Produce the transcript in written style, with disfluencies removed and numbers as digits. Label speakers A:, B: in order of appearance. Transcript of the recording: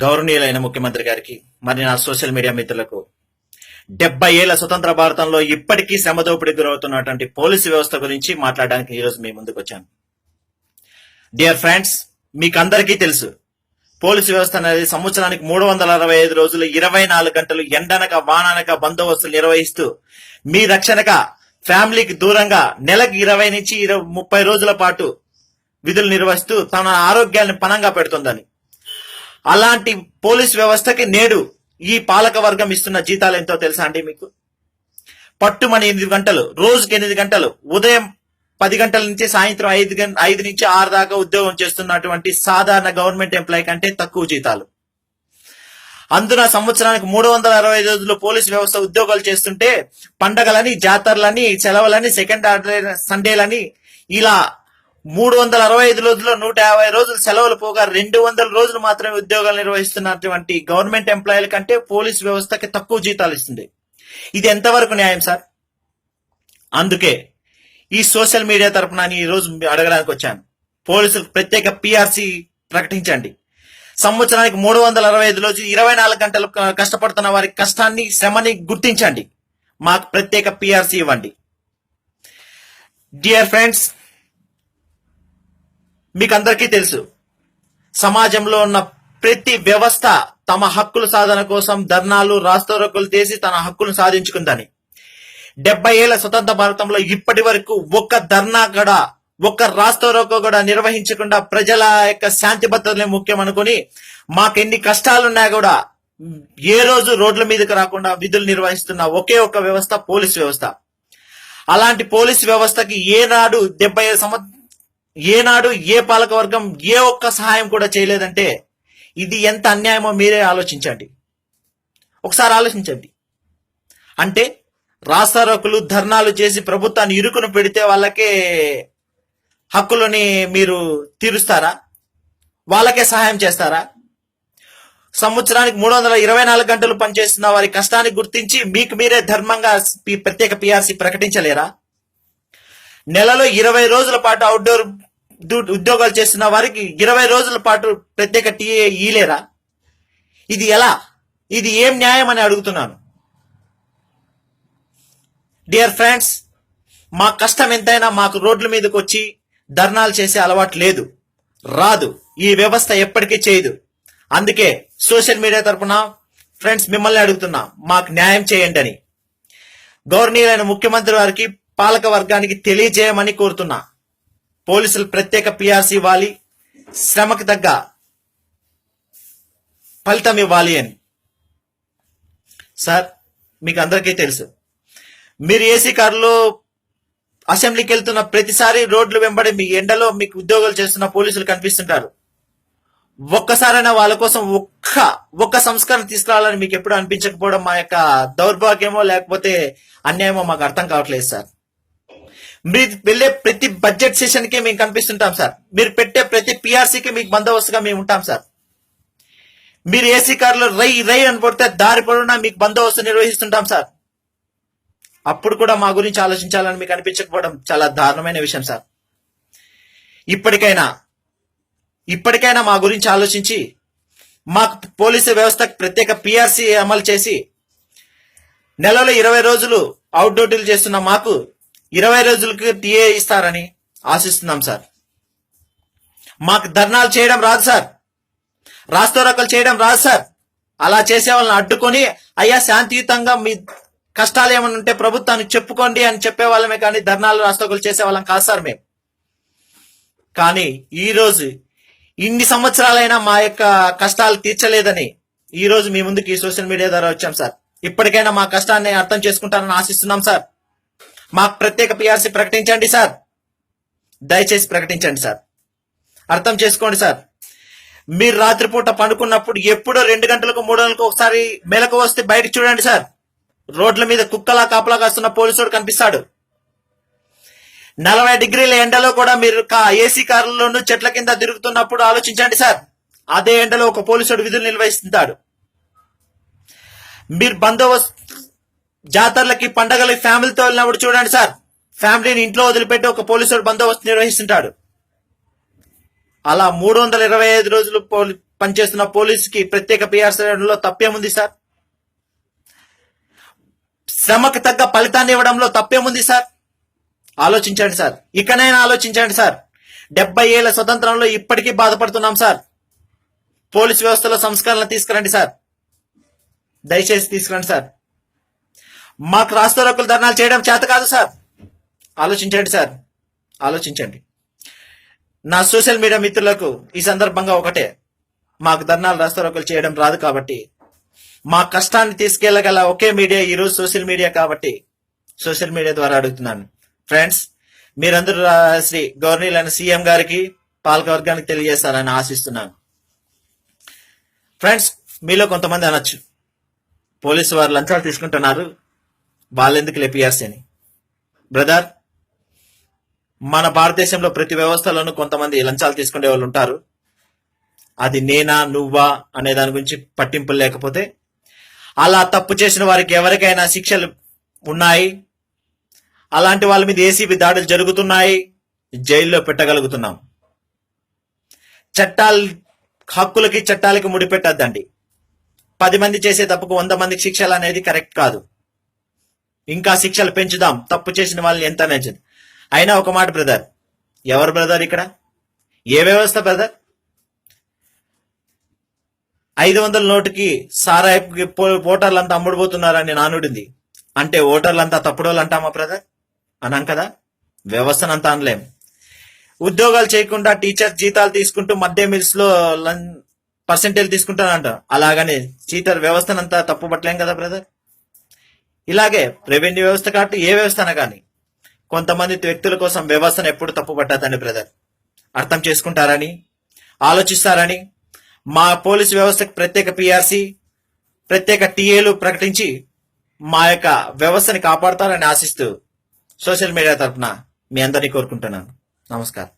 A: గౌరవనీయులైన ముఖ్యమంత్రి గారికి మరి నా సోషల్ మీడియా మిత్రులకు 70 ఏళ్ల స్వతంత్ర భారతంలో ఇప్పటికీ శ్రమ దోపిడీకి గురవుతున్నటువంటి పోలీసు వ్యవస్థ గురించి మాట్లాడడానికి ఈరోజు మీ ముందుకు వచ్చాను. డియర్ ఫ్రెండ్స్, మీకు అందరికీ తెలుసు పోలీసు వ్యవస్థ అనేది సంవత్సరానికి 365 రోజులు 24 గంటలు ఎండనక వాననక బందోబస్తులు నిర్వహిస్తూ మీ రక్షణగా ఫ్యామిలీకి దూరంగా నెలకు 20 నుంచి 30 రోజుల పాటు విధులు నిర్వహిస్తూ తన ఆరోగ్యాన్ని పణంగా పెడుతుందని, అలాంటి పోలీస్ వ్యవస్థకి నేడు ఈ పాలక వర్గం ఇస్తున్న జీతాలు ఎంతో తెలుసా అండి మీకు? పట్టుమని 8 గంటలు, రోజుకి 8 గంటలు, ఉదయం 10 గంటల నుంచి సాయంత్రం 5 నుంచి 6 దాకా ఉద్యోగం చేస్తున్నటువంటి సాధారణ గవర్నమెంట్ ఎంప్లాయీ కంటే తక్కువ జీతాలు. అందున సంవత్సరానికి 365 రోజులు పోలీస్ వ్యవస్థ ఉద్యోగాలు చేస్తుంటే పండగలని, జాతరలని, సెలవులని, సెకండ్ సండేలని ఇలా 365 రోజుల్లో 150 రోజులు సెలవులు పోగా 200 రోజులు మాత్రమే ఉద్యోగాలు నిర్వహిస్తున్నటువంటి గవర్నమెంట్ ఎంప్లాయీల కంటే పోలీస్ వ్యవస్థకి తక్కువ జీతాలు ఇస్తుంది. ఇది ఎంతవరకు న్యాయం సార్? అందుకే ఈ సోషల్ మీడియా తరఫున ఈ రోజు అడగడానికి వచ్చాను. పోలీసులకు ప్రత్యేక పిఆర్సీ ప్రకటించండి. సంవత్సరానికి 365 రోజులు 24 గంటలు కష్టపడుతున్న వారి కష్టాన్ని, శ్రమని గుర్తించండి. మాకు ప్రత్యేక పిఆర్సీ ఇవ్వండి. డియర్ ఫ్రెండ్స్, మీకు అందరికీ తెలుసు సమాజంలో ఉన్న ప్రతి వ్యవస్థ తమ హక్కుల సాధన కోసం ధర్నాలు, రాస్తారోకోలు చేసి తన హక్కులను సాధించుకుందని. 70 ఏళ్ల స్వతంత్ర భారతంలో ఇప్పటి వరకు ఒక్క ధర్నా కూడా, ఒక్క రాస్తారోకో కూడా నిర్వహించకుండా ప్రజల యొక్క శాంతి భద్రతలే ముఖ్యం అనుకుని మాకెన్ని కష్టాలున్నా కూడా ఏ రోజు రోడ్ల మీదకి రాకుండా విధులు నిర్వహిస్తున్న ఒకే ఒక్క వ్యవస్థ పోలీస్ వ్యవస్థ. అలాంటి పోలీస్ వ్యవస్థకి ఏనాడు ఏ పాలక వర్గం ఏ ఒక్క సహాయం కూడా చేయలేదంటే ఇది ఎంత అన్యాయమో మీరే ఆలోచించండి. ఒకసారి ఆలోచించండి. అంటే రాస్తారోకులు, ధర్నాలు చేసి ప్రభుత్వాన్ని ఇరుకును పెడితే వాళ్ళకే హక్కులని మీరు తీరుస్తారా? వాళ్ళకే సహాయం చేస్తారా? సంవత్సరానికి 324 గంటలు పనిచేస్తున్న వారి కష్టాన్ని గుర్తించి మీకు మీరే ధర్మంగా ప్రత్యేక పిఆర్సీ ప్రకటించలేరా? నెలలో 20 రోజుల పాటు అవుట్డోర్ ఉద్యోగాలు చేస్తున్న వారికి 20 రోజుల పాటు ప్రత్యేక టీఏ ఇలేరా? ఇది ఎలా? ఇది ఏం న్యాయం అని అడుగుతున్నాను. డియర్ ఫ్రెండ్స్, మా కష్టం ఎంతైనా మాకు రోడ్ల మీదకి వచ్చి ధర్నాలు చేసే అలవాటు లేదు, రాదు. ఈ వ్యవస్థ ఎప్పటికీ చేయదు. అందుకే సోషల్ మీడియా తరఫున ఫ్రెండ్స్ మిమ్మల్ని అడుగుతున్నా, మాకు న్యాయం చేయండి అని. గౌరవనీయులైన ముఖ్యమంత్రి వారికి, పాలక వర్గానికి తెలియజేయమని కోరుతున్నా. పోలీసులు ప్రత్యేక పిఆర్సీ ఇవ్వాలి, శ్రమకు తగ్గ ఫలితం ఇవ్వాలి అని. సార్, మీకు అందరికీ తెలుసు మీరు ఏసీ కారులో అసెంబ్లీకి వెళ్తున్న ప్రతిసారి రోడ్లు వెంబడి మీ ఎండలో మీకు ఉద్యోగాలు చేస్తున్న పోలీసులు కనిపిస్తుంటారు. ఒక్కసారైనా వాళ్ళ కోసం ఒక్క సంస్కరణ తీసుకురావాలని మీకు ఎప్పుడు అనిపించకపోవడం మా యొక్క దౌర్భాగ్యమో లేకపోతే అన్యాయమో మాకు అర్థం కావట్లేదు సార్. మీరు వెళ్ళే ప్రతి బడ్జెట్ సెషన్ కి మేము కనిపిస్తుంటాం సార్. మీరు పెట్టే ప్రతి పిఆర్సీకి మీకు బందోబస్తుగా మేము ఉంటాం సార్. మీరు ఏసీ కారులో రై అని పడితే దారి పొడవునా మీకు బందోబస్తు నిర్వహిస్తుంటాం సార్. అప్పుడు కూడా మా గురించి ఆలోచించాలని మీకు అనిపించకపోవడం చాలా దారుణమైన విషయం సార్. ఇప్పటికైనా మా గురించి ఆలోచించి మాకు పోలీసు వ్యవస్థకు ప్రత్యేక పిఆర్సీ అమలు చేసి నెలలో 20 రోజులు అవుట్ డ్యూటీలు చేస్తున్న మాకు 20 రోజులకు టీఏ ఇస్తారని ఆశిస్తున్నాం సార్. మాకు ధర్నాలు చేయడం రాదు సార్, రాస్తారోకోలు చేయడం రాదు సార్. అలా చేసే వాళ్ళని అడ్డుకొని అయ్యా శాంతియుతంగా మీ కష్టాలు ఏమైనా ఉంటే ప్రభుత్వానికి చెప్పుకోండి అని చెప్పే వాళ్ళమే కానీ ధర్నాలు, రాస్తారోకోలు చేసే వాళ్ళం కాదు సార్ మేము. కానీ ఈ రోజు ఇన్ని సంవత్సరాలైనా మా యొక్క కష్టాలు తీర్చలేదని ఈ రోజు మీ ముందుకు ఈ సోషల్ మీడియా ద్వారా వచ్చాం సార్. ఇప్పటికైనా మా కష్టాన్ని అర్థం చేసుకుంటారని ఆశిస్తున్నాం సార్. మాకు ప్రత్యేక పిఆర్సీ ప్రకటించండి సార్. దయచేసి ప్రకటించండి సార్. అర్థం చేసుకోండి సార్. మీరు రాత్రిపూట పండుకున్నప్పుడు ఎప్పుడో 2 గంటలకు 3 గంటలకు ఒకసారి మెలకు వస్తే బయటకు చూడండి సార్. రోడ్ల మీద కుక్కలా కాపలా కాస్తున్న పోలీసుడు కనిపిస్తాడు. 40 డిగ్రీల ఎండలో కూడా మీరు ఏసీ కారులోనూ చెట్ల కింద తిరుగుతున్నప్పుడు ఆలోచించండి సార్. అదే ఎండలో ఒక పోలీసుడు విధులు నిర్వహిస్తుంటాడు. మీరు బందోబస్తు జాతరలకి, పండగలకి ఫ్యామిలీతో వెళ్ళినప్పుడు చూడండి సార్. ఫ్యామిలీని ఇంట్లో వదిలిపెట్టి ఒక పోలీసుడు బందోబస్తు నిర్వహిస్తుంటాడు. అలా 325 రోజులు పనిచేస్తున్న పోలీసుకి ప్రత్యేక పిఆర్సీలో తప్పేముంది సార్? శ్రమకు తగ్గ ఫలితాన్ని ఇవ్వడంలో తప్పేముంది సార్? ఆలోచించండి సార్, ఇకనైనా ఆలోచించండి సార్. 70 ఏళ్ల స్వతంత్రంలో ఇప్పటికీ బాధపడుతున్నాం సార్. పోలీస్ వ్యవస్థలో సంస్కరణలు తీసుకురండి సార్, దయచేసి తీసుకురండి సార్. మాకు రాస్తా రోకులు ధర్నాలు చేయడం చేత కాదు సార్. ఆలోచించండి సార్, ఆలోచించండి. నా సోషల్ మీడియా మిత్రులకు ఈ సందర్భంగా ఒకటే, మాకు ధర్నాలు రాస్తా రోకులు చేయడం రాదు కాబట్టి మా కష్టాన్ని తీసుకెళ్లగల ఒకే మీడియా ఈరోజు సోషల్ మీడియా కాబట్టి సోషల్ మీడియా ద్వారా అడుగుతున్నాను. ఫ్రెండ్స్, మీరందరూ శ్రీ గవర్నీలైన సీఎం గారికి పాలకవర్గానికి తెలియజేస్తారని ఆశిస్తున్నాను. ఫ్రెండ్స్, మీలో కొంతమంది అనొచ్చు, పోలీసు వారు లంచాలు తీసుకుంటున్నారు, వాళ్ళెందుకు పిఆర్సీ అని. బ్రదర్, మన భారతదేశంలో ప్రతి వ్యవస్థలోనూ కొంతమంది లంచాలు తీసుకునే వాళ్ళు ఉంటారు. అది నేనా నువ్వా అనే దాని గురించి పట్టింపులు లేకపోతే, అలా తప్పు చేసిన వారికి ఎవరికైనా శిక్షలు ఉన్నాయి, అలాంటి వాళ్ళ మీద ఏసీబీ దాడులు జరుగుతున్నాయి, జైల్లో పెట్టగలుగుతున్నాం. హక్కులకి చట్టాలకి ముడిపెట్టద్దండి. 10 మంది చేసే తప్పుకు 100 మందికి శిక్షలు అనేది కరెక్ట్ కాదు. ఇంకా శిక్షలు పెంచుదాం, తప్పు చేసిన వాళ్ళని ఎంత మంచిది. అయినా ఒక మాట బ్రదర్, ఎవరు బ్రదర్ ఇక్కడ? ఏ వ్యవస్థ బ్రదర్? 500 నోటుకి సారాయికి ఓటర్లంతా అమ్ముడుపోతున్నారని నానుడింది. అంటే ఓటర్లంతా తప్పుడోళ్ళు అంటామా బ్రదర్? అన్నాం కదా. వ్యవస్థనంతా అనలేం. ఉద్యోగాలు చేయకుండా టీచర్స్ జీతాలు తీసుకుంటూ మధ్య మీల్స్ లో పర్సెంటేజ్ తీసుకుంటానంట. అలాగని చీటర్ వ్యవస్థనంతా తప్పు పట్టలేం కదా బ్రదర్. ఇలాగే రెవెన్యూ వ్యవస్థ కాబట్టి ఏ వ్యవస్థన కానీ కొంతమంది వ్యక్తుల కోసం వ్యవస్థను ఎప్పుడు తప్పు పట్టద్దని బ్రదర్. అర్థం చేసుకుంటారని, ఆలోచిస్తారని, మా పోలీసు వ్యవస్థకు ప్రత్యేక పిఆర్సీ, ప్రత్యేక టీఏలు ప్రకటించి మా యొక్క వ్యవస్థని కాపాడతారని ఆశిస్తూ సోషల్ మీడియా తరఫున మీ అందరినీ కోరుకుంటున్నాను. నమస్కారం.